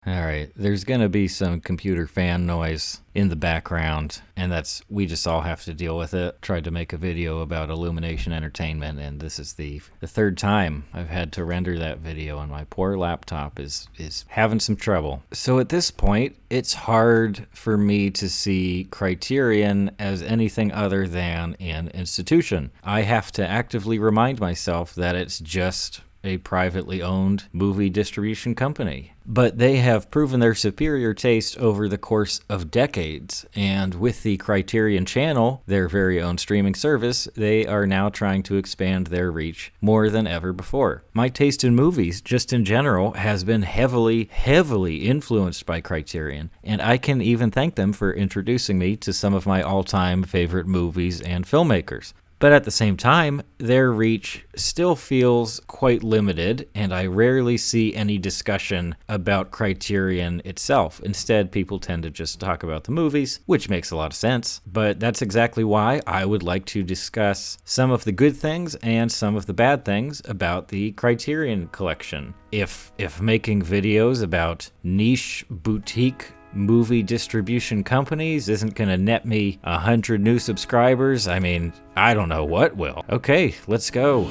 All right, there's going to be some computer fan noise in the background, and we just all have to deal with it. Tried to make a video about Illumination Entertainment, and this is the third time I've had to render that video, and my poor laptop is having some trouble. So at this point, it's hard for me to see Criterion as anything other than an institution. I have to actively remind myself that it's just a privately owned movie distribution company. But they have proven their superior taste over the course of decades, and with the Criterion Channel, their very own streaming service, they are now trying to expand their reach more than ever before. My taste in movies, just in general, has been heavily influenced by Criterion, and I can even thank them for introducing me to some of my all-time favorite movies and filmmakers. But at the same time, their reach still feels quite limited, and I rarely see any discussion about Criterion itself. Instead, people tend to just talk about the movies, which makes a lot of sense. But that's exactly why I would like to discuss some of the good things and some of the bad things about the Criterion Collection. If making videos about niche boutique movie distribution companies isn't gonna net me 100 new subscribers, I mean, I don't know what will. Okay, let's go.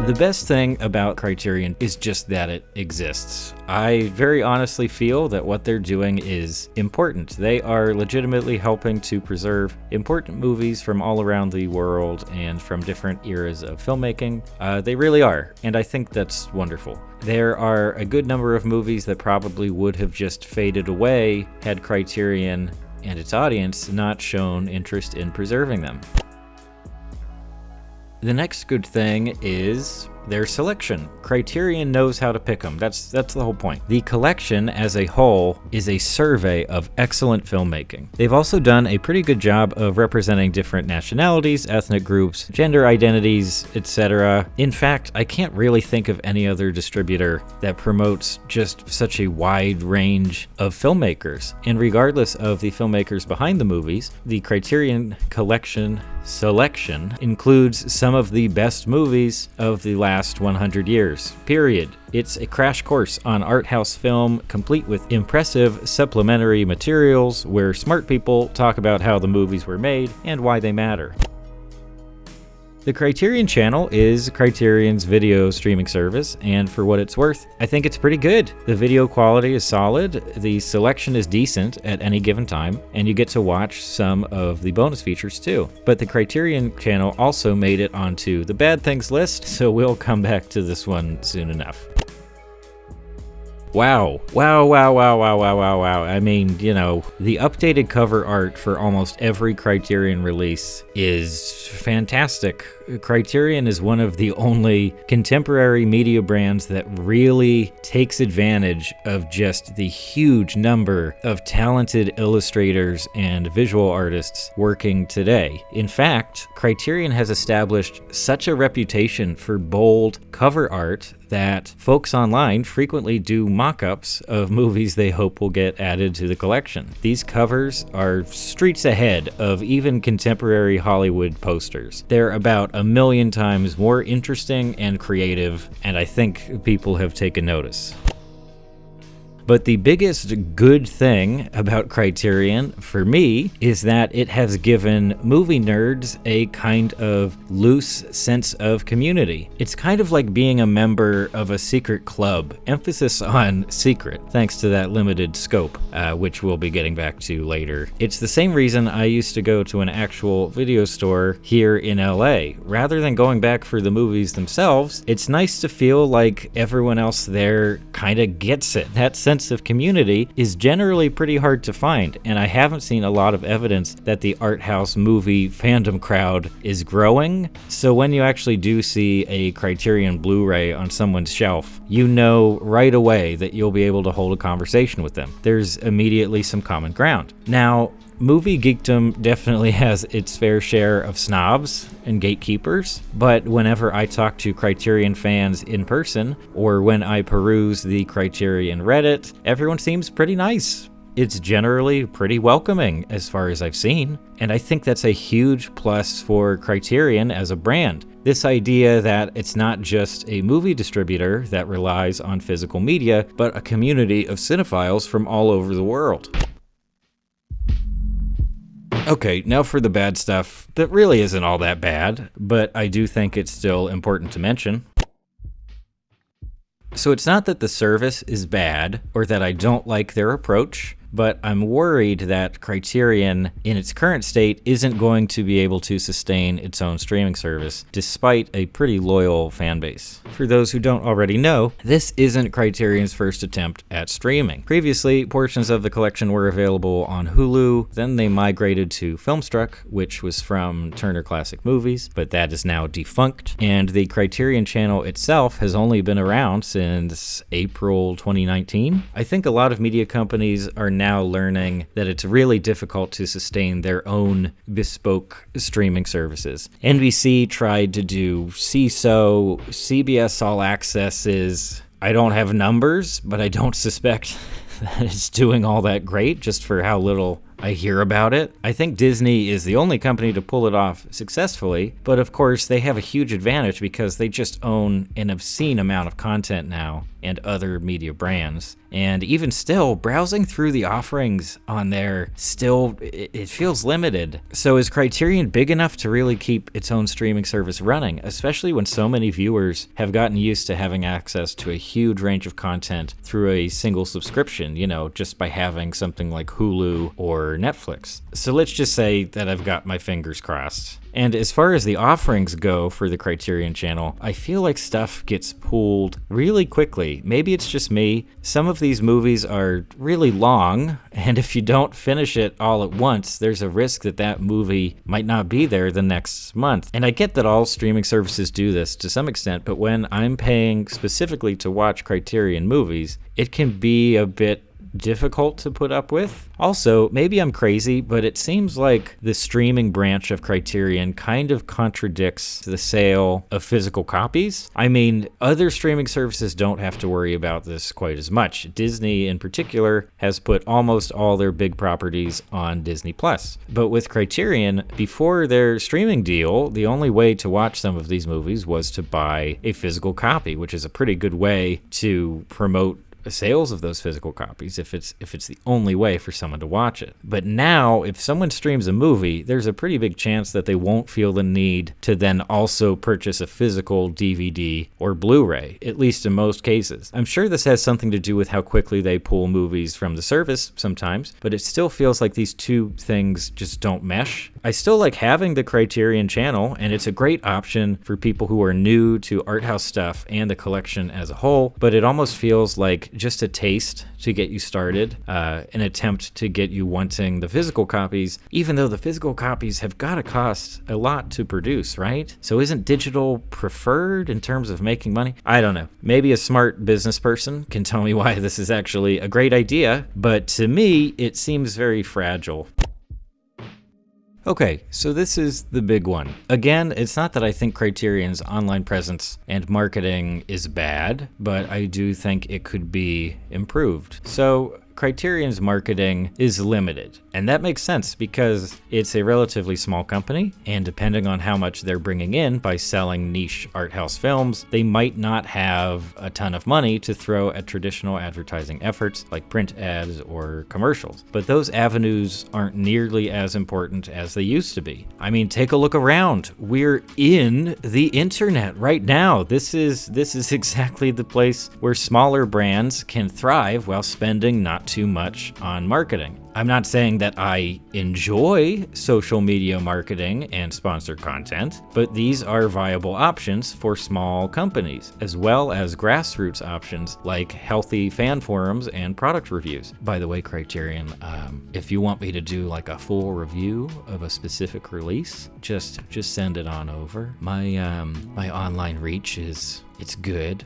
The best thing about Criterion is just that it exists. I very honestly feel that what they're doing is important. They are legitimately helping to preserve important movies from all around the world and from different eras of filmmaking. They really are, and I think that's wonderful. There are a good number of movies that probably would have just faded away had Criterion and its audience not shown interest in preserving them. The next good thing is their selection. Criterion knows how to pick them. That's the whole point. The collection as a whole is a survey of excellent filmmaking. They've also done a pretty good job of representing different nationalities, ethnic groups, gender identities, etc. In fact, I can't really think of any other distributor that promotes just such a wide range of filmmakers. And regardless of the filmmakers behind the movies, the Criterion Collection selection includes some of the best movies of the last 100 years, period. It's a crash course on art house film, complete with impressive supplementary materials where smart people talk about how the movies were made and why they matter. The Criterion Channel is Criterion's video streaming service, and for what it's worth, I think it's pretty good. The video quality is solid, the selection is decent at any given time, and you get to watch some of the bonus features too. But the Criterion Channel also made it onto the bad things list, so we'll come back to this one soon enough. Wow. I mean, you know, the updated cover art for almost every Criterion release is fantastic. Criterion is one of the only contemporary media brands that really takes advantage of just the huge number of talented illustrators and visual artists working today. In fact, Criterion has established such a reputation for bold cover art that folks online frequently do mock-ups of movies they hope will get added to the collection. These covers are streets ahead of even contemporary Hollywood posters. They're about 1 million times more interesting and creative, and I think people have taken notice. But the biggest good thing about Criterion, for me, is that it has given movie nerds a kind of loose sense of community. It's kind of like being a member of a secret club, emphasis on secret, thanks to that limited scope, which we'll be getting back to later. It's the same reason I used to go to an actual video store here in LA. Rather than going back for the movies themselves, it's nice to feel like everyone else there kind of gets it. That sense of community is generally pretty hard to find, and I haven't seen a lot of evidence that the art house movie fandom crowd is growing. So when you actually do see a Criterion Blu-ray on someone's shelf, you know right away that you'll be able to hold a conversation with them. There's immediately some common ground. Now, movie geekdom definitely has its fair share of snobs and gatekeepers, but whenever I talk to Criterion fans in person, or when I peruse the Criterion Reddit, everyone seems pretty nice. It's generally pretty welcoming as far as I've seen, and I think that's a huge plus for Criterion as a brand. This idea that it's not just a movie distributor that relies on physical media, but a community of cinephiles from all over the world. Okay, now for the bad stuff that really isn't all that bad, but I do think it's still important to mention. So it's not that the service is bad or that I don't like their approach, but I'm worried that Criterion, in its current state, isn't going to be able to sustain its own streaming service, despite a pretty loyal fan base. For those who don't already know, this isn't Criterion's first attempt at streaming. Previously, portions of the collection were available on Hulu, then they migrated to Filmstruck, which was from Turner Classic Movies, but that is now defunct, and the Criterion channel itself has only been around since April 2019. I think a lot of media companies are now learning that it's really difficult to sustain their own bespoke streaming services. NBC tried to do CISO, CBS All Access is, I don't have numbers, but I don't suspect that it's doing all that great just for how little I hear about it. I think Disney is the only company to pull it off successfully, but of course they have a huge advantage because they just own an obscene amount of content now and other media brands. And even still, browsing through the offerings on there, still, it feels limited. So is Criterion big enough to really keep its own streaming service running, especially when so many viewers have gotten used to having access to a huge range of content through a single subscription, just by having something like Hulu or Netflix? So let's just say that I've got my fingers crossed. And as far as the offerings go for the Criterion channel, I feel like stuff gets pulled really quickly. Maybe it's just me. Some of these movies are really long, and if you don't finish it all at once, there's a risk that that movie might not be there the next month. And I get that all streaming services do this to some extent, but when I'm paying specifically to watch Criterion movies, it can be a bit difficult to put up with. Also, maybe I'm crazy, but it seems like the streaming branch of Criterion kind of contradicts the sale of physical copies. I mean, other streaming services don't have to worry about this quite as much. Disney, in particular, has put almost all their big properties on Disney+. But with Criterion, before their streaming deal, the only way to watch some of these movies was to buy a physical copy, which is a pretty good way to promote sales of those physical copies if it's the only way for someone to watch it. But now, if someone streams a movie, there's a pretty big chance that they won't feel the need to then also purchase a physical DVD or Blu-ray, at least in most cases. I'm sure this has something to do with how quickly they pull movies from the service sometimes, but it still feels like these two things just don't mesh. I still like having the Criterion channel, and it's a great option for people who are new to art house stuff and the collection as a whole, but it almost feels like just a taste to get you started, an attempt to get you wanting the physical copies, even though the physical copies have got to cost a lot to produce, right? So isn't digital preferred in terms of making money? I don't know. Maybe a smart business person can tell me why this is actually a great idea, but to me, it seems very fragile. Okay, so this is the big one. Again, it's not that I think Criterion's online presence and marketing is bad, but I do think it could be improved. So Criterion's marketing is limited, and that makes sense because it's a relatively small company, and depending on how much they're bringing in by selling niche art house films, they might not have a ton of money to throw at traditional advertising efforts like print ads or commercials. But those avenues aren't nearly as important as they used to be. I mean, take a look around. We're in the internet right now. This is exactly the place where smaller brands can thrive while spending not too much on marketing. I'm not saying that I enjoy social media marketing and sponsored content, but these are viable options for small companies, as well as grassroots options like healthy fan forums and product reviews. By the way, Criterion, if you want me to do like a full review of a specific release, just send it on over. My online reach it's good.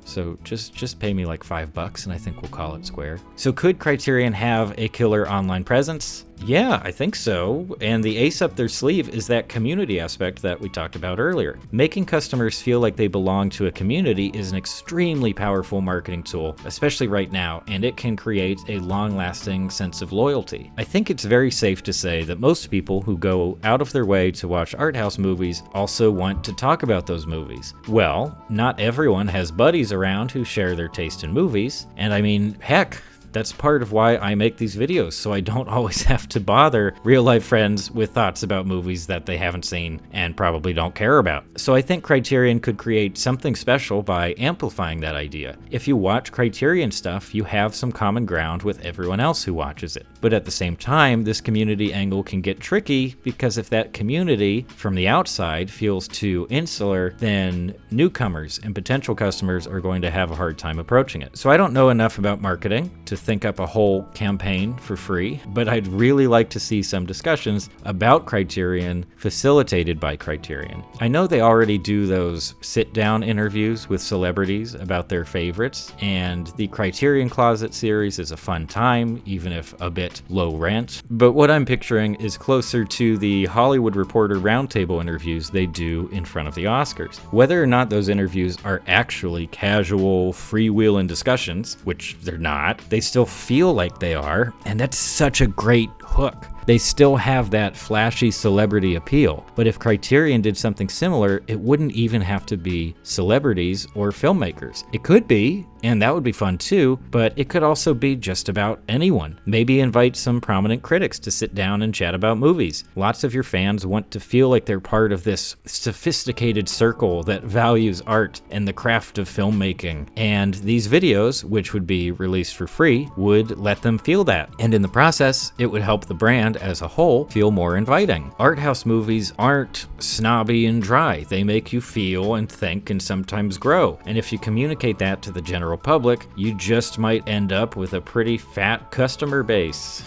So just pay me like $5 and I think we'll call it square. So could Criterion have a killer online presence? Yeah, I think so. And the ace up their sleeve is that community aspect that we talked about earlier. Making customers feel like they belong to a community is an extremely powerful marketing tool, especially right now, and it can create a long-lasting sense of loyalty. I think it's very safe to say that most people who go out of their way to watch art house movies also want to talk about those movies. Well, not everyone has buddies around who share their taste in movies, and I mean, heck, that's part of why I make these videos, so I don't always have to bother real-life friends with thoughts about movies that they haven't seen and probably don't care about. So I think Criterion could create something special by amplifying that idea. If you watch Criterion stuff, you have some common ground with everyone else who watches it. But at the same time, this community angle can get tricky because if that community from the outside feels too insular, then newcomers and potential customers are going to have a hard time approaching it. So I don't know enough about marketing to think up a whole campaign for free, but I'd really like to see some discussions about Criterion facilitated by Criterion. I know they already do those sit-down interviews with celebrities about their favorites, and the Criterion Closet series is a fun time, even if a bit low rent. But what I'm picturing is closer to the Hollywood Reporter roundtable interviews they do in front of the Oscars. Whether or not those interviews are actually casual, freewheeling discussions, which they're not, they still feel like they are, and that's such a great hook. They still have that flashy celebrity appeal, but if Criterion did something similar, it wouldn't even have to be celebrities or filmmakers. It could be, and that would be fun too, but it could also be just about anyone. Maybe invite some prominent critics to sit down and chat about movies. Lots of your fans want to feel like they're part of this sophisticated circle that values art and the craft of filmmaking, and these videos, which would be released for free, would let them feel that. And in the process, it would help the brand as a whole feel more inviting. Art house movies aren't snobby and dry. They make you feel and think and sometimes grow. And if you communicate that to the general public, you just might end up with a pretty fat customer base.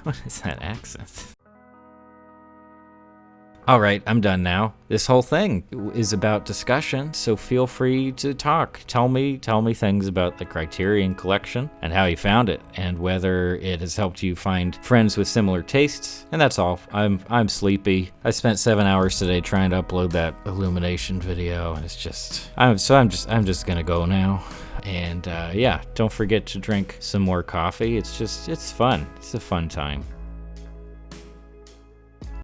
What is that accent? All right, I'm done now. This whole thing is about discussion, so feel free to talk. Tell me things about the Criterion Collection and how you found it, and whether it has helped you find friends with similar tastes. And that's all. I'm sleepy. I spent 7 hours today trying to upload that Illumination video, and it's just I'm just gonna go now. And yeah, don't forget to drink some more coffee. It's fun. It's a fun time.